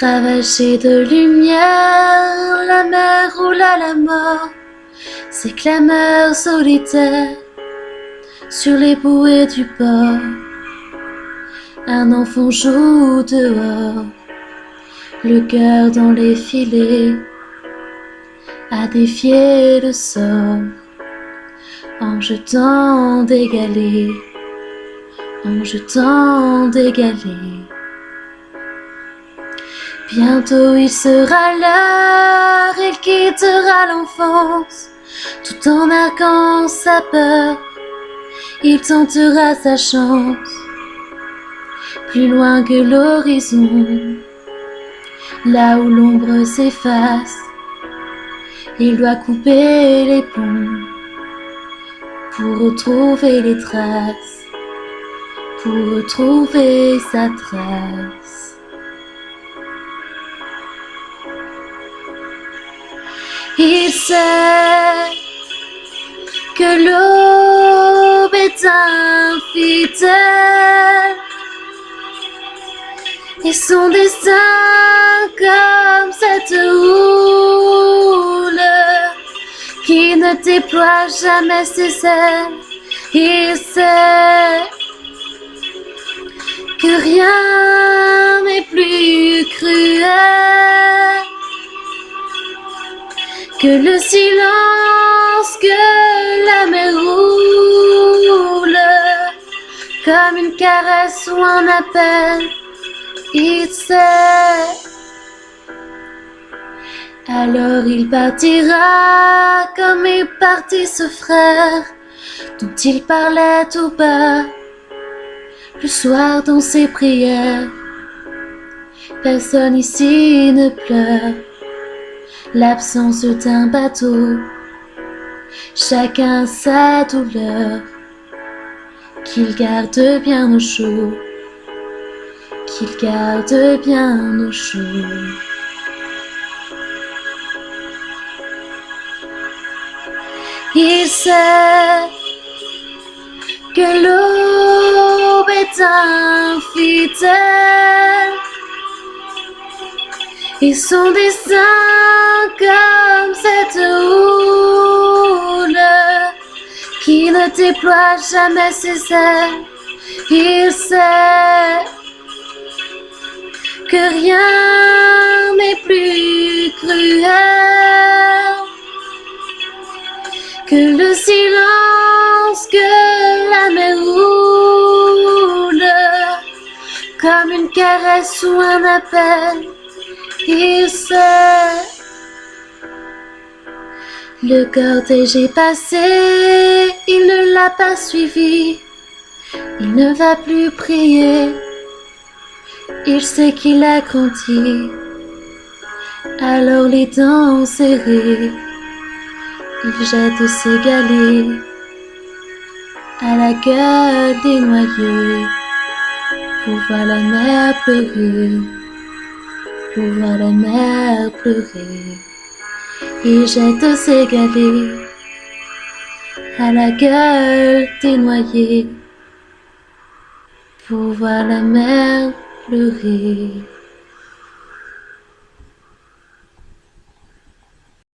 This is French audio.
Ravagée de lumière, la mer roule à la mort, ses clameurs solitaires sur les bouées du port. Un enfant joue dehors, le cœur dans les filets, à défier le sort, en jetant des galets, en jetant des galets. Bientôt il sera l'heure, il quittera l'enfance, tout en narguant sa peur, il tentera sa chance. Plus loin que l'horizon, là où l'ombre s'efface, il doit couper les ponts pour retrouver les traces, pour retrouver sa trace. Il sait que l'aube est infidèle et son destin comme cette houle qui ne déploie jamais ses ailes. Il sait que rien n'est plus cruel que le silence, que la mer roule comme une caresse ou un appel. Il sait. Alors il partira comme est parti ce frère dont il parlait tout bas le soir dans ses prières. Personne ici ne pleure l'absence d'un bateau, chacun sa douleur, qu'il garde bien au chaud, qu'il garde bien au chaud. Il sait que l'aube est infidèle et son destin comme cette houle qui ne déploie jamais ses ailes. Il sait que rien n'est plus cruel que le silence, que la mer roule comme une caresse ou un appel. Il sait. Le cortège est passé, il ne l'a pas suivi, il ne va plus prier, il sait qu'il a grandi. Alors les dents serrées, il jette ses galets à la gueule des noyés pour voir la mer pleurer, pour voir la mer pleurer. Il jette ses galets à la gueule des noyés pour voir la mer pleurer.